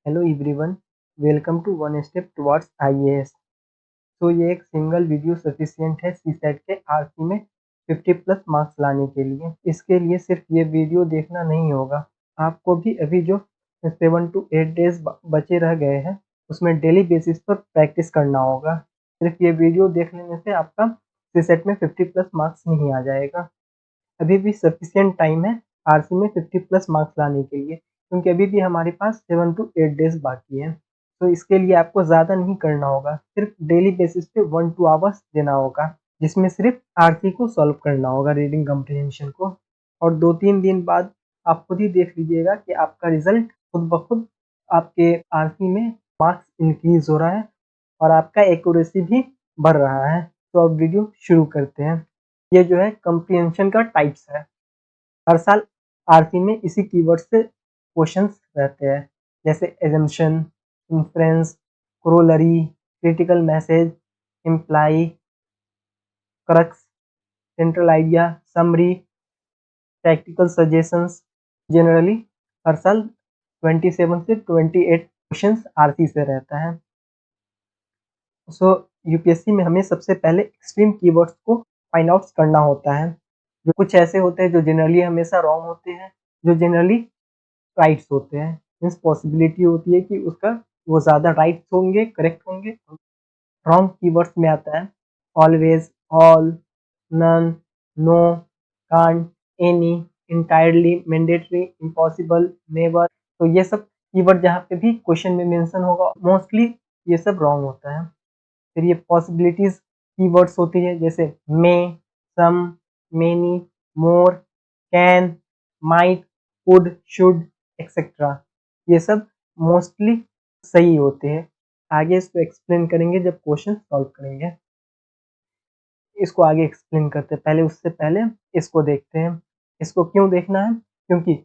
Hello everyone, welcome to one step towards IAS. तो ये एक सिंगल वीडियो सफिशिएंट है सीसेट के आरसी में 50 प्लस मार्क्स लाने के लिए। इसके लिए सिर्फ ये वीडियो देखना नहीं होगा, आपको भी अभी जो 7 to 8 डेज बचे रह गए हैं उसमें डेली बेसिस पर प्रैक्टिस करना होगा। सिर्फ ये वीडियो देख लेने से आपका सीसेट में 50 प्लस मार्क्स नहीं आ जाएगा। अभी भी सफिशिएंट टाइम है आरसी में 50 प्लस मार्क्स लाने के लिए, क्योंकि अभी भी हमारे पास 7 to 8 डेज बाकी हैं। तो इसके लिए आपको ज़्यादा नहीं करना होगा, सिर्फ डेली बेसिस पे 1-2 आवर्स देना होगा, जिसमें सिर्फ आरसी को सॉल्व करना होगा, रीडिंग कम्प्रिहेंशन को। और 2-3 दिन बाद आप खुद ही देख लीजिएगा कि आपका रिजल्ट खुद ब खुद आपके आरसी में मार्क्स इंक्रीज हो रहा है और आपका एक्यूरेसी भी बढ़ रहा है। तो अब वीडियो शुरू करते हैं। ये जो है कम्प्रिहेंशन का टाइप्स है। हर साल आरसी में इसी कीवर्ड से क्वेश्चंस रहते हैं, जैसे assumption, inference, corollary, critical message, imply, crux, central idea, summary, tactical suggestions. Generally हर साल 27 से 28 क्वेश्चंस आरसी से रहता है। सो यूपीएससी में हमें सबसे पहले एक्सट्रीम कीवर्ड्स को फाइंड आउट करना होता है। जो कुछ ऐसे होते हैं जो जनरली हमेशा रॉन्ग होते हैं, जो जनरली राइट्स होते हैं। मीन्स पॉसिबिलिटी होती है कि उसका वो ज़्यादा राइट्स होंगे, करेक्ट होंगे। रॉन्ग कीवर्ड्स में आता है always, all, none, no, can't, any, entirely, mandatory, impossible, never. तो ये सब कीवर्ड जहाँ पे भी क्वेश्चन में मेंशन होगा, मोस्टली ये सब रॉन्ग होता है। फिर ये पॉसिबिलिटीज कीवर्ड्स होती है, जैसे may, some, many, more, can, might, could, should, etcetera. ये सब मोस्टली सही होते हैं। आगे इसको एक्सप्लेन करेंगे जब क्वेश्चन सॉल्व करेंगे। इसको आगे एक्सप्लेन करते हैं, पहले उससे पहले इसको देखते हैं। इसको क्यों देखना है? क्योंकि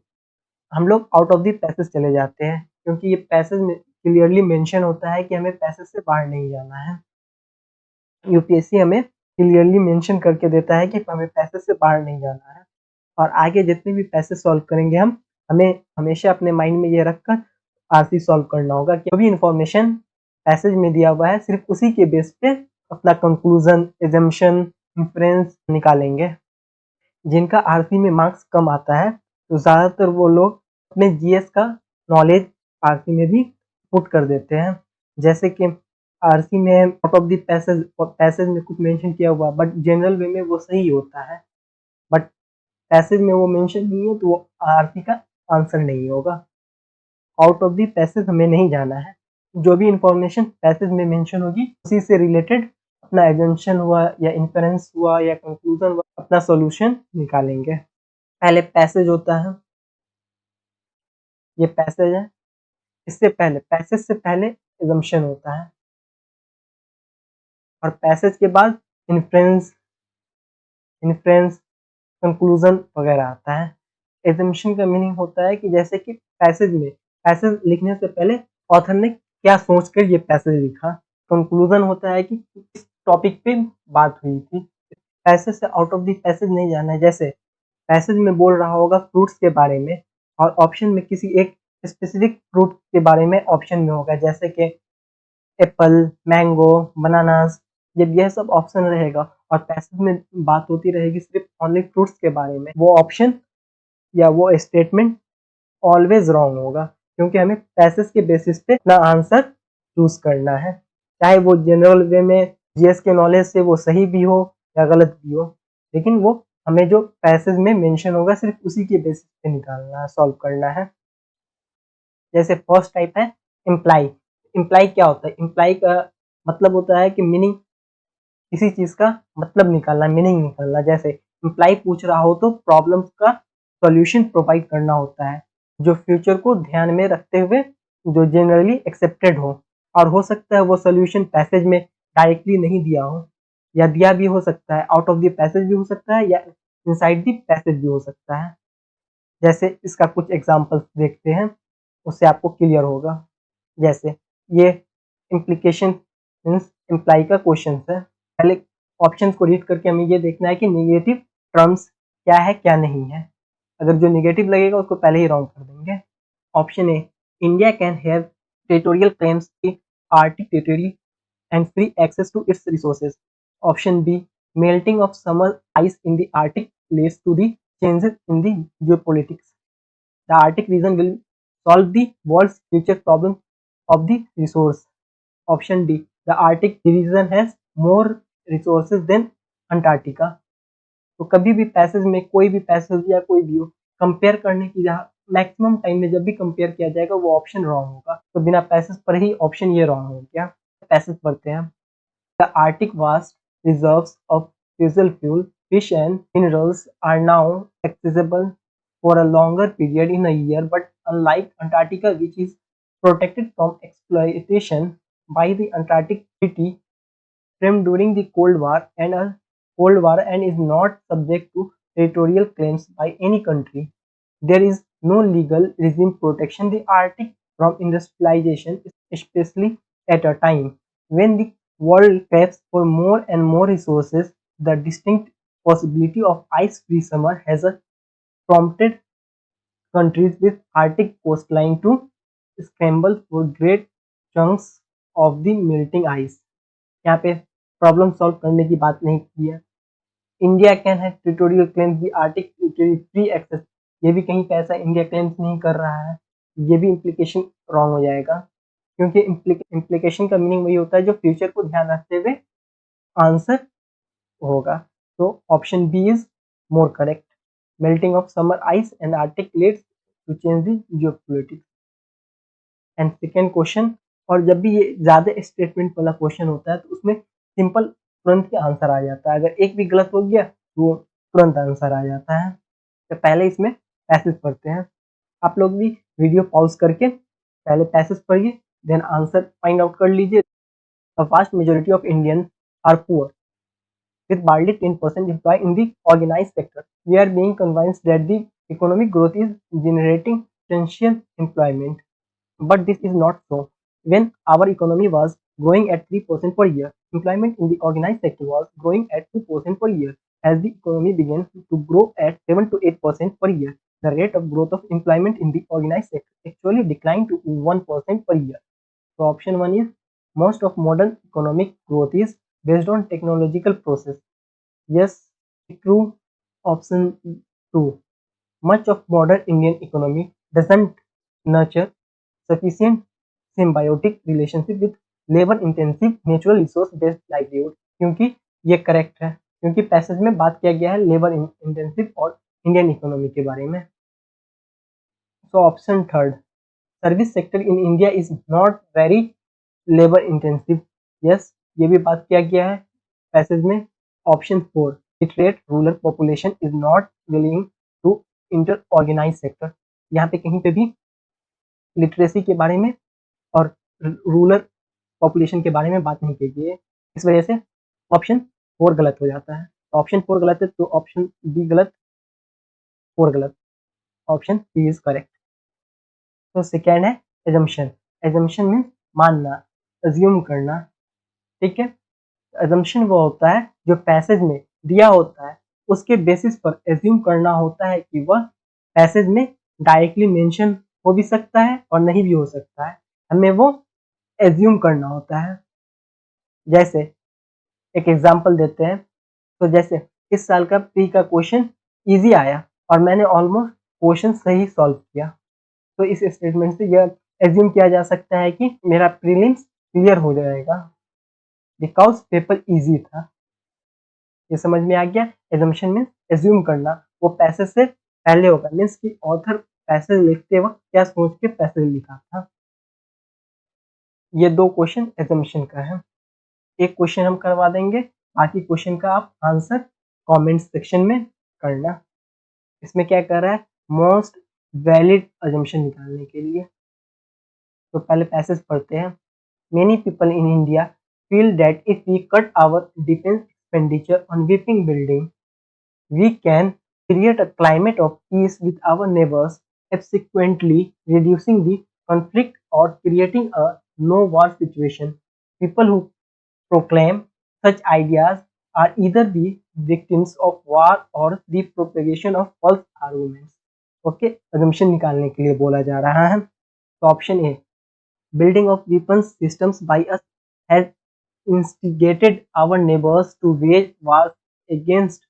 हम लोग आउट ऑफ द पैसेज चले जाते हैं, क्योंकि ये पैसेज में क्लियरली मेंशन होता है कि हमें पैसेज से बाहर नहीं जाना है। यूपीएससी हमें क्लियरली मेंशन करके देता है कि हमें पैसेज से बाहर नहीं जाना है। और आगे जितने भी पैसेज सॉल्व करेंगे हमें हमेशा अपने माइंड में ये रखकर आरसी सॉल्व करना होगा कि अभी इन्फॉर्मेशन पैसेज में दिया हुआ है, सिर्फ उसी के बेस पे अपना कंक्लूजन, एजम्पशन, इंफरेंस निकालेंगे। जिनका आरसी में मार्क्स कम आता है तो ज़्यादातर वो लोग अपने जीएस का नॉलेज आरसी में भी पुट कर देते हैं। जैसे कि आरसी में आउट ऑफ द पैसेज में कुछ मेंशन किया हुआ, बट जनरल वे में वो सही होता है, बट पैसेज में वो मेंशन नहीं है तो वो आरसी का आंसर नहीं होगा। आउट ऑफ द पैसेज हमें नहीं जाना है, जो भी इंफॉर्मेशन पैसेज में मेंशन होगी उसी से रिलेटेड अपना एजम्पशन हुआ या इन्फरेंस हुआ या कंक्लूजन हुआ, अपना सॉल्यूशन निकालेंगे। पहले पैसेज होता है, ये पैसेज है। इससे पहले पैसेज से पहले एजम्पशन होता है और पैसेज के बाद इन्फ्रेंस, कंक्लूजन वगैरह आता है। एजम्पशन का मीनिंग होता है कि जैसे कि पैसेज लिखने से पहले ऑथर ने क्या सोचकर ये पैसेज लिखा। कंक्लूजन होता है कि किस टॉपिक पे बात हुई थी। पैसेज से आउट ऑफ द पैसेज नहीं जाना है। जैसे पैसेज में बोल रहा होगा फ्रूट्स के बारे में और ऑप्शन में किसी एक स्पेसिफिक फ्रूट के बारे में ऑप्शन में होगा, जैसे कि एप्पल, मैंगो, बनानास। जब यह सब ऑप्शन रहेगा और पैसेज में बात होती रहेगी सिर्फ ओनली फ्रूट्स के बारे में, वो ऑप्शन या वो स्टेटमेंट ऑलवेज रॉन्ग होगा, क्योंकि हमें पैसेज के बेसिस पे अपना आंसर चूज करना है। चाहे वो जनरल वे में जीएस के नॉलेज से वो सही भी हो या गलत भी हो, लेकिन वो हमें जो पैसेज में मेंशन होगा सिर्फ उसी के बेसिस पे निकालना है, सॉल्व करना है। जैसे फर्स्ट टाइप है इम्प्लाई। इम्प्लाई क्या होता है? इम्प्लाई का मतलब होता है कि मीनिंग, किसी चीज का मतलब निकालना, मीनिंग निकालना। जैसे इम्प्लाई पूछ रहा हो तो प्रॉब्लम का सॉल्यूशन प्रोवाइड करना होता है, जो फ्यूचर को ध्यान में रखते हुए जो जनरली एक्सेप्टेड हो। और हो सकता है वो सॉल्यूशन पैसेज में डायरेक्टली नहीं दिया हो, या दिया भी हो सकता है, आउट ऑफ द पैसेज भी हो सकता है या इनसाइड द पैसेज भी हो सकता है। जैसे इसका कुछ एग्जांपल्स देखते हैं, उससे आपको क्लियर होगा। जैसे ये इम्प्लीकेशन मीन्स इम्प्लाई का क्वेश्चन है। पहले ऑप्शंस को रीड करके हमें ये देखना है कि नेगेटिव टर्म्स क्या है क्या नहीं है। अगर जो नेगेटिव लगेगा उसको पहले ही रॉन्ग कर देंगे। Option A, India can have territorial claims the Arctic territory and free access to its resources. Option B, melting of summer ice in the Arctic leads to the changes in the geopolitics. The Arctic region will solve the world's future problem of the resource. Option D, the Arctic region has more resources than Antarctica. तो कभी भी passage में कोई भी passage या कोई भी हो, कंपेयर करने की जहाँ मैक्सिमम टाइम में जब भी कंपेयर किया जाएगा वो ऑप्शन रॉन्ग होगा, तो बिना पैसेज पर ही ऑप्शन ये रॉन्ग हो गया। पैसेज पढ़ते हैं। The Arctic vast reserves of fossil fuel, fish and minerals are now accessible for a longer period in a year, but unlike Antarctica, which is protected from exploitation by the Antarctic Treaty framed during the Cold War and is not subject to territorial claims by any country. There is no legal regime protection the Arctic from industrialization, especially at a time when the world craves for more and more resources. The distinct possibility of ice-free summer has prompted countries with Arctic coastline to scramble for great chunks of the melting ice. यहाँ पे problem solve करने की बात नहीं की है। India can have territorial claims the Arctic territory free access, ये भी कहीं पे ऐसा इंडिया क्लेम्स नहीं कर रहा है, ये भी इम्प्लीकेशन रॉन्ग हो जाएगा, क्योंकि इम्प्लीकेशन का मीनिंग वही होता है जो फ्यूचर को ध्यान रखते हुए आंसर होगा। तो option B is more correct. Melting of summer ice and Arctic leads to change the geopolitics. And second question, और जब भी ये ज़्यादा स्टेटमेंट वाला क्वेश्चन होता है तो उसमें सिंपल तुरंत ही आंसर आ जाता है, अगर एक भी गलत हो गया तो तुरंत आंसर आ जाता है। तो पहले इसमें पैसेज पढ़ते हैं। आप लोग भी वीडियो पॉज करके पहले पैसेज पढ़िए, देन आंसर फाइंड आउट कर लीजिए। A vast majority of Indians are poor, with barely 10% employed in the organized sector. We are being convinced that the economic growth is generating potential employment. But this is not so. When our economy was growing at 3% per year, employment in the organized sector was growing at 2% per year. As the economy began to grow at 7 to 8% per year, the rate of growth of employment in the organized sector actually declined to 1% per year. So option 1 is most of modern economic growth is based on technological process. Yes, true. Option 2. Much of modern Indian economy doesn't nurture sufficient symbiotic relationship with labour intensive natural resource based livelihood, क्योंकि ये correct है, क्योंकि passage में बात किया गया है labour intensive और इंडियन इकोनॉमी के बारे में। So option third, service sector in India is not very labour intensive. Yes, ये भी बात किया गया है पैसेज में। Option four, literate rural population is not willing to enter organise sector, यहाँ पे कहीं पे भी लिटरेसी के बारे में और रूरल पॉपुलेशन के बारे में बात नहीं की गई है, इस वजह से ऑप्शन फोर गलत हो जाता है। ऑप्शन फोर गलत है तो ऑप्शन बी गलत, फोर गलत, ऑप्शन बी इज करेक्ट। तो सेकेंड है एजम्पशन। एजम्पशन मीन्स मानना, अज्यूम करना, ठीक है। एजम्पशन वो होता है जो पैसेज में दिया होता है उसके बेसिस पर एज्यूम करना होता है कि वह पैसेज में डायरेक्टली मेंशन हो भी सकता है और नहीं भी हो सकता है, हमें वो एज्यूम करना होता है। जैसे एक एग्जांपल देते हैं, तो जैसे इस साल का प्री का क्वेश्चन इजी आया और मैंने ऑलमोस्ट क्वेश्चन सही सॉल्व किया, तो इस स्टेटमेंट से यह एज्यूम किया जा सकता है कि मेरा प्रीलिम्स क्लियर हो जाएगा बिकॉज पेपर इजी था। ये समझ में आ गया। एजम्पशन मीन्स एज्यूम करना, वो पैसेज से पहले होगा, मीन्स कि ऑथर पैसेज लिखते वक्त क्या सोच के पैसेज लिखा था। ये दो क्वेश्चन एजम्पशन का है, एक क्वेश्चन हम करवा देंगे, बाकी क्वेश्चन का आप आंसर कमेंट सेक्शन में करना। इसमें क्या कर रहा है, मोस्ट वैलिड अजम्पशन निकालने के लिए। तो पहले पैसेज पढ़ते हैं। Many people in India feel that if we cut our defence expenditure on weapon building we can create a climate of peace with our neighbors, subsequently reducing the conflict or creating a no-war situation. People who proclaim such ideas are either the victims of war or the propagation of false arguments. Okay, assumption निकालने के लिए बोला जा रहा है। तो option A, Building of weapons systems by us has instigated our neighbors to wage wars against।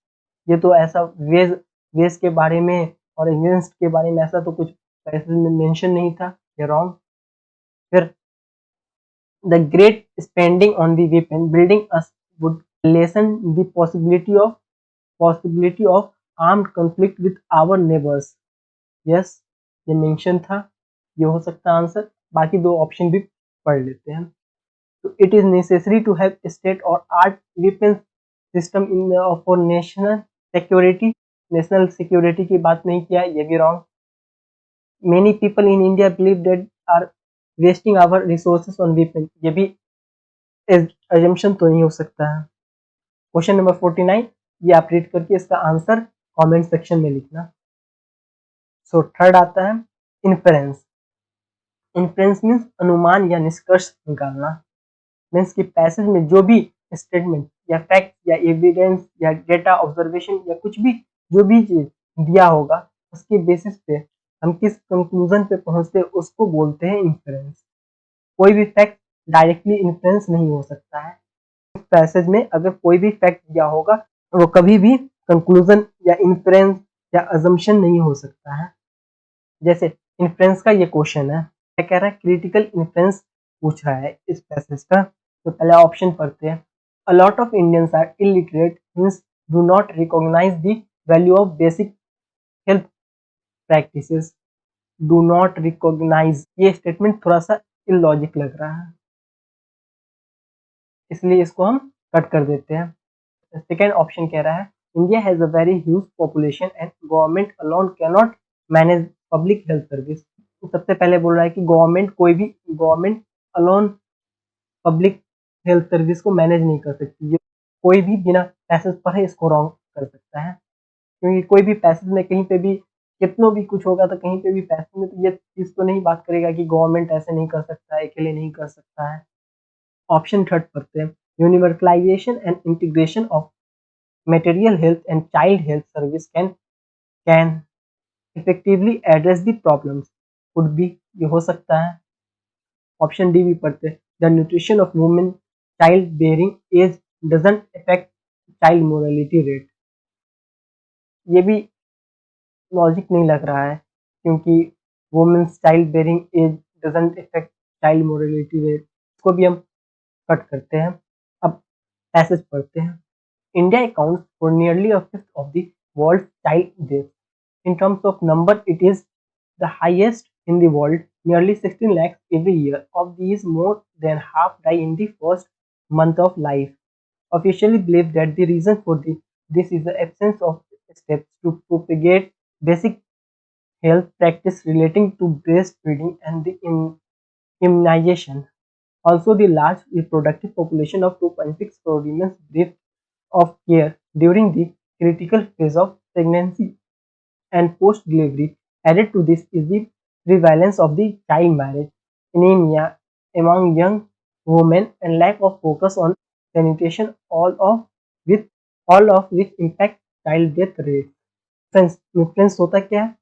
ये तो ऐसा वेज वेज के बारे में और अगेंस्ट के बारे में ऐसा तो कुछ पैसेज में मेंशन नहीं था, ये रॉन्ग। फिर the great spending on the weapon building us would lessen the possibility of armed conflict with our neighbors। Yes, ये मेंशन था, ये हो सकता है आंसर। बाकी दो ऑप्शन भी पढ़ लेते हैं। तो it is necessary to have state और art weapon system in for national security. National security की बात नहीं किया, ये भी wrong. Many people in India believe that are wasting our resources on weapon, ये भी एजम्पशन तो नहीं हो सकता है। क्वेश्चन नंबर 49, ये आप रीड करके इसका आंसर कमेंट सेक्शन में लिखना। सो थर्ड आता है इन्फरेंस। इन्फरेंस मीन्स अनुमान या निष्कर्ष निकालना। मीन्स कि पैसेज में जो भी स्टेटमेंट या फैक्ट या एविडेंस या डेटा ऑब्जर्वेशन या कुछ भी जो भी चीज दिया होगा उसके बेसिस पे हम किस कंक्लूजन पे पहुंचते हैं उसको बोलते हैं इन्फरेंस। कोई भी फैक्ट डायरेक्टली इन्फ्लुएंस नहीं हो सकता है। पैसेज में अगर कोई भी फैक्ट दिया होगा वो कभी भी कंक्लूजन या इन्फ्रेंस या अजम्पशन नहीं हो सकता है। जैसे इन्फ्रेंस का ये क्वेश्चन है, क्या कह रहा है, क्रिटिकल इन्फ्रेंस पूछ रहा है इस पैसेज का। तो पहले ऑप्शन पढ़ते हैं। A lot of Indians are illiterate means do not recognise the value of basic health practices. Do not recognise, ये स्टेटमेंट थोड़ा सा इलॉजिक लग रहा है, इसलिए इसको हम कट कर देते हैं। सेकेंड ऑप्शन कह रहा है India has a very huge population and government alone can not manage public health service. सबसे पहले बोल रहा है कि government alone public health service को मैनेज नहीं कर सकती। ये कोई भी बिना पैसेज पढ़े इसको रॉन्ग कर सकता है, क्योंकि कोई भी पैसेज में कहीं पे भी कितनों भी कुछ होगा तो कहीं पे भी पैसेज में तो ये चीज तो नहीं बात करेगा कि गवर्नमेंट ऐसे नहीं कर सकता है, अकेले नहीं कर सकता है। ऑप्शन थर्ड पढ़ते हैं। Universalization and integration of material health and child health service can effectively address the problems। could be, ये हो सकता है। ऑप्शन डी भी पढ़ते हैं। The nutrition of women child bearing age doesn't affect child mortality rate, ये भी logic नहीं लग रहा है, क्योंकि women's child bearing age doesn't affect child mortality rate, इसको भी हम कट करते हैं। अब पैसेज पढ़ते हैं। India accounts for nearly a fifth of the world's child deaths. In terms of number, it is the highest in the world, nearly 16 lakhs every year. Of these, more than half die in the first month of life. Officially believe that the reason for this is the absence of steps to propagate basic health practice relating to breastfeeding and the immunization. Also, the large reproductive population of 2.6 crore women bereft of care during the critical phase of pregnancy and post-delivery. Added to this is the prevalence of the child marriage, anemia among young women, and lack of focus on sanitation, with all of which impact child death rate। Influence होता क्या है?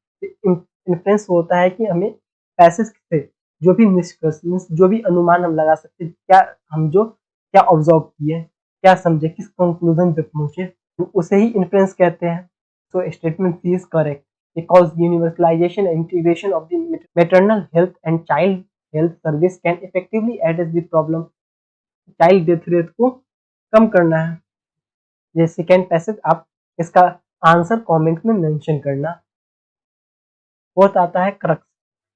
Influence होता है कि हमें passage से जो भी निष्कर्ष जो भी अनुमान हम लगा सकते हैं, क्या हम जो क्या ऑब्जर्व किए, क्या समझे, किस कंक्लूजन पे पहुंचे, तो उसे ही इन्फ्लुएंस कहते हैं। So statement C is correct because universalisation and integration of the maternal health and child health service can effectively address the problem. Child death rate को कम करना है। ये सेकेंड पैसेज, आप इसका आंसर कमेंट में मेंशन करना। फोर्थ आता है क्रक्स।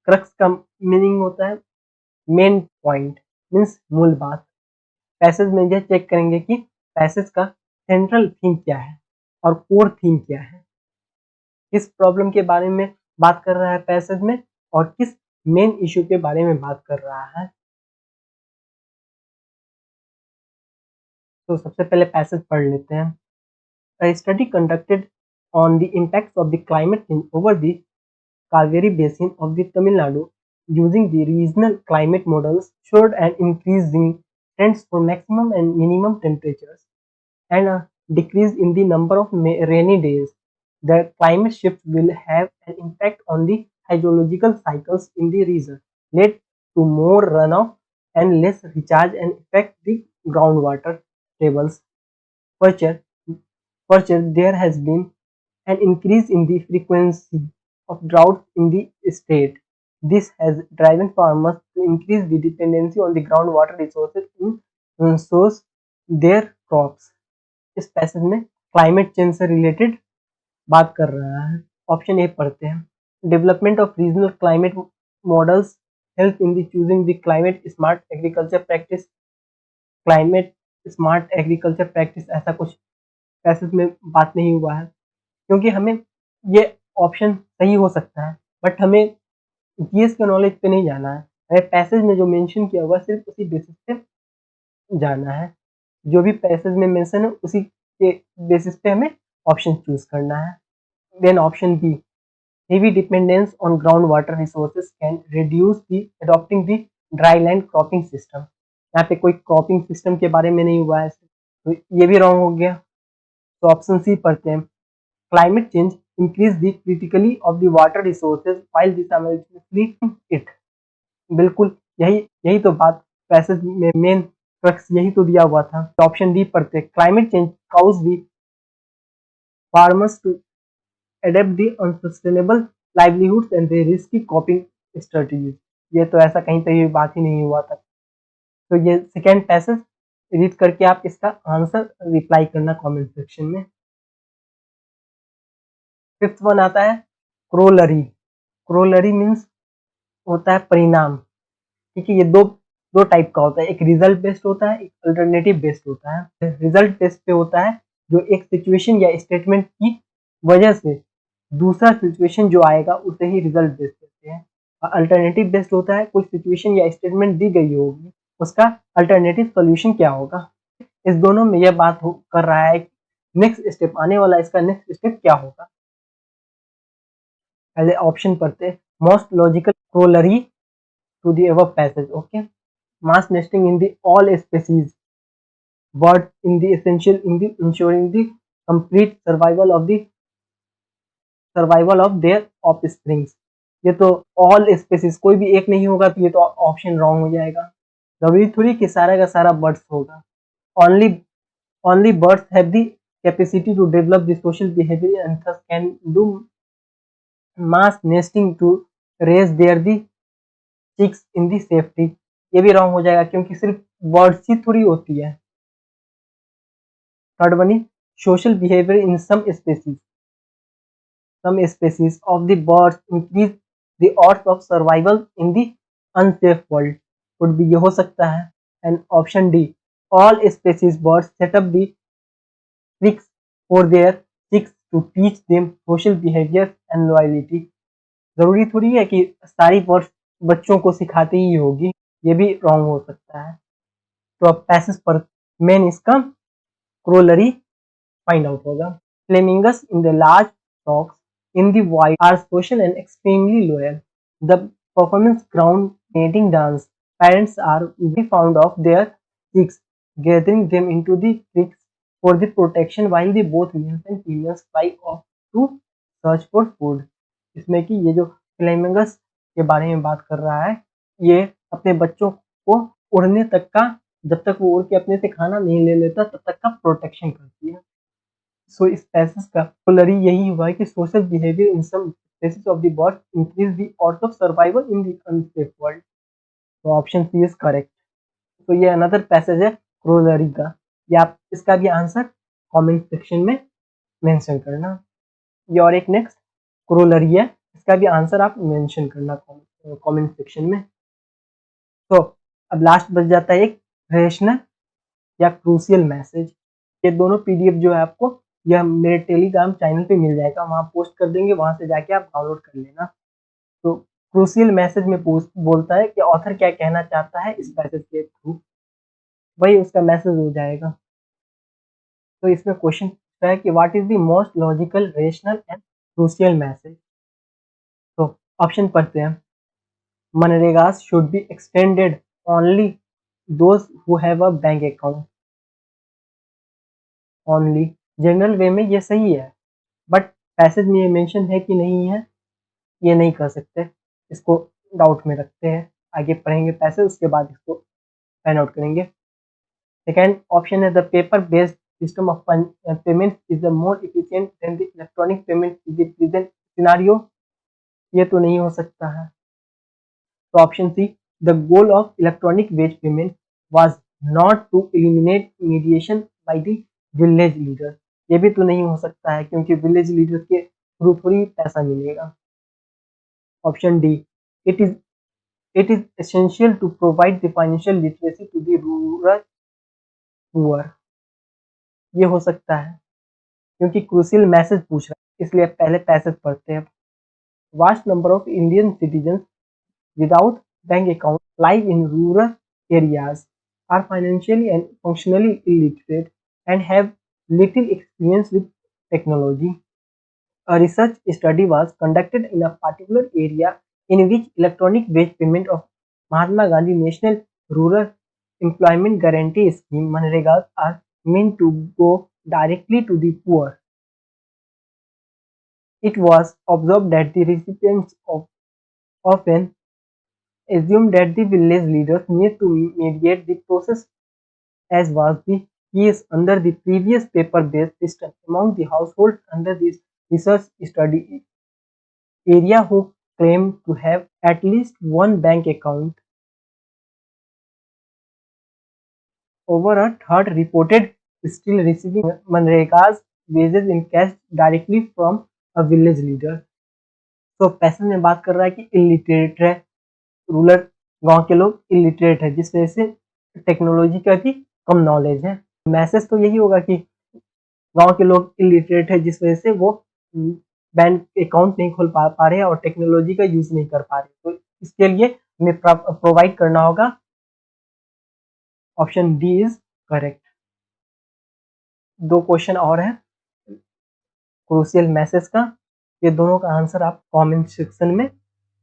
क्रक्स का मीनिंग होता है मेन पॉइंट, मीन्स मूल बात। पैसेज में यह चेक करेंगे कि पैसेज का सेंट्रल थीम क्या है और कोर थीम क्या है, किस प्रॉब्लम के बारे में बात कर रहा है पैसेज में और किस मेन इशू के बारे में बात कर रहा है। तो सबसे पहले पैसेज पढ़ लेते हैं। A study conducted on the impacts of the climate change over the Kaveri basin of the Tamil Nadu using the regional climate models showed an increase in trends for maximum and minimum temperatures and a decrease in the number of rainy days. The climate shift will have an impact on the hydrological cycles in the region. to more runoff and less recharge and affect the groundwater tables. Further, there has been an increase in the frequency of droughts in the state. This has driven farmers to increase the dependency on the groundwater resources in source their crops. इस passage में climate change से related बात कर रहा है। Option A पढ़ते हैं। Development of regional climate models help in the choosing the climate smart agriculture practice. Climate smart agriculture practice ऐसा कुछ पैसेज में बात नहीं हुआ है, क्योंकि हमें ये ऑप्शन सही हो सकता है, बट हमें जीएस के नॉलेज पे नहीं जाना है। हमें पैसेज में जो मेंशन किया हुआ सिर्फ उसी बेसिस पे जाना है। जो भी पैसेज में मेंशन है उसी के बेसिस पे हमें ऑप्शन चूज करना है। Then option B, heavy dependence on groundwater resources can reduce the adopting the dryland cropping system। यहाँ पे कोई क्रॉपिंग सिस्टम के बारे में नहीं हुआ है, तो ये भी रॉन्ग हो गया। तो ऑप्शन सी पढ़ते हैं। Climate change increase the critically of the water resources while this it. बिल्कुल यही तो बात पैसेज में मेन क्रक्स यही तो दिया हुआ था। ऑप्शन डी पढ़ते हैं। Climate change cause the farmers to adapt the unsustainable livelihoods and the risky coping strategies। ये तो ऐसा कहीं पे बात ही नहीं हुआ था। तो ये सेकेंड पैसेज रीड करके आप इसका आंसर रिप्लाई करना कमेंट सेक्शन में। फिफ्थ वन आता है क्रोलरी। क्रोलरी मीन्स होता है परिणाम। ठीक है, ये दो टाइप का होता है, एक रिजल्ट बेस्ड होता है, एक अल्टरनेटिव बेस्ड होता है। रिजल्ट बेस्ड पे होता है जो एक सिचुएशन या स्टेटमेंट की वजह से दूसरा सिचुएशन जो आएगा उसे ही रिजल्ट बेस्ड कहते हैं। और अल्टरनेटिव बेस्ड होता है कोई सिचुएशन या स्टेटमेंट दी गई होगी, उसका अल्टरनेटिव सोल्यूशन क्या होगा। इस दोनों में यह बात कर रहा है नेक्स्ट स्टेप आने वाला, इसका नेक्स्ट स्टेप क्या होगा। पहले ऑप्शन पढ़ते हैं। Most logical corollary to the above passage. Okay, mass nesting in the all species bird in the essential in the ensuring the complete survival of their offsprings. ये तो ऑल स्पीसीज, कोई भी एक नहीं होगा तो ये तो ऑप्शन रॉन्ग हो जाएगा। जरूरी थोड़ी कि सारा का सारा बर्ड्स होगा। Only birds have the capacity to develop the social behaviour and thus can do mass nesting to raise their the chicks in the safety. ये भी रॉन्ग हो जाएगा क्योंकि सिर्फ बर्ड्स ही थोड़ी होती है। Third one is social behaviour in some species. Some species of the birds increase the odds of survival in the unsafe world। could be ये हो सकता है। and option D, all species birds set up the tricks for their chicks to teach them social behavior and loyalty। जरूरी थोड़ी है कि सारी birds बच्चों को सिखाती ही होगी, ये भी रॉन्ग हो सकता है। तो अब पैसेज पर मेन इसका क्रोलरी फाइंड आउट होगा। Flamingos in the large flocks in the wild are social and extremely loyal. The performance ground mating dance. Parents are very fond of their chicks, gathering them into the creeks for the protection while the both males and females fly off to search for food। इसमें कि ये जो फ्लेमिंगस के बारे में बात कर रहा है, ये अपने बच्चों को उड़ने तक का, जब तक वो उड़ के अपने से खाना नहीं ले लेता तब तक का प्रोटेक्शन करती है। सो इस पैसेज का क्रोलरी यही हुआ है कि social behaviour in some species of the bird increase the odds of survival in the unsafe world. तो ऑप्शन सी इज करेक्ट। तो ये अनदर पैसेज है क्रोलरी का। ये आप इसका भी आंसर कमेंट सेक्शन में मेंशन करना। ये और एक नेक्स्ट क्रोलरी है, इसका भी आंसर आप मेंशन करना कमेंट सेक्शन में। तो अब लास्ट बच जाता है एक रेशनल या क्रूशियल मैसेज। ये दोनों पीडीएफ जो है आपको यह मेरे टेलीग्राम चैनल पे मिल जाएगा, वहाँ पोस्ट कर देंगे, वहाँ से जाके आप डाउनलोड कर लेना। तो क्रूशियल मैसेज में बोलता है कि ऑथर क्या कहना चाहता है इस पैसेज के थ्रू, वही उसका मैसेज हो जाएगा। तो इसमें क्वेश्चन पूछता है कि what is the most logical rational and crucial message. तो ऑप्शन पढ़ते हैं। MNREGA should be extended only those who have a bank account. Only general वे में ये सही है, बट पैसेज में ये मेंशन है कि नहीं है, ये नहीं कर सकते, इसको डाउट में रखते हैं। आगे पढ़ेंगे पैसेज, उसके बाद इसको फाइंड आउट करेंगे। सेकेंड ऑप्शन है the paper based system of payment is the more efficient than the electronic payment in the present scenario. ये तो नहीं हो सकता है। तो option C the goal of electronic wage payment was not to eliminate mediation by the village leader. ये भी तो नहीं हो सकता है क्योंकि विलेज लीडर के थ्रू थोड़ी पैसा मिलेगा। Option D it is essential to provide the financial literacy to the rural poor। ये हो सकता है क्योंकि क्रूशियल मैसेज पूछ रहा है, इसलिए पहले पैसेज पढ़ते हैं। Vast number of Indian citizen without bank account live in rural areas, are financially and functionally illiterate, and have little experience with technology. A research study was conducted in a particular area in which electronic wage payment of Mahatma Gandhi National Rural Employment Guarantee Scheme (MNREGA) are meant to go directly to the poor. It was observed that the recipients often assumed that the village leaders need to mediate the process, as was the case under the previous paper-based system. Among the households under this research study area who claimed to have at least one bank account, over a third reported still receiving Manrega's wages in cash directly from a village leader. तो passage में बात कर रहा है कि illiterate है, rural गांव के लोग इलिटरेट है, जिस वजह से टेक्नोलॉजी का भी कम नॉलेज है। मैसेज तो यही होगा कि गांव के लोग इलिटरेट है, जिस वजह से वो बैंक अकाउंट नहीं खोल पा रहे और टेक्नोलॉजी का यूज नहीं कर पा रहे। तो इसके लिए हमें प्रोवाइड करना होगा ऑप्शन डी इज करेक्ट। दो क्वेश्चन और है क्रूशियल मैसेज का, ये दोनों का आंसर आप कमेंट सेक्शन में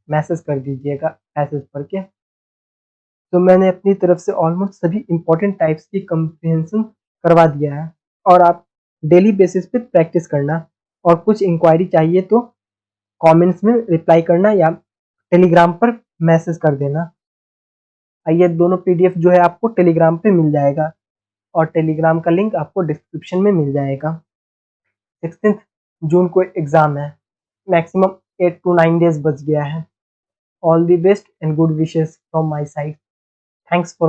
मैसेज कर दीजिएगा पैसेज पढ़ के। तो मैंने अपनी तरफ से ऑलमोस्ट सभी इंपॉर्टेंट टाइप्स की कंप्रिहेंशन करवा दिया है, और आप डेली बेसिस पे प्रैक्टिस करना, और कुछ इंक्वायरी चाहिए तो कमेंट्स में रिप्लाई करना या टेलीग्राम पर मैसेज कर देना। आइए दोनों पीडीएफ जो है आपको टेलीग्राम पे मिल जाएगा, और टेलीग्राम का लिंक आपको डिस्क्रिप्शन में मिल जाएगा। 16 जून को एग्जाम है, मैक्सिमम 8 to 9 डेज बच गया है। All the best and good wishes from my side. Thanks for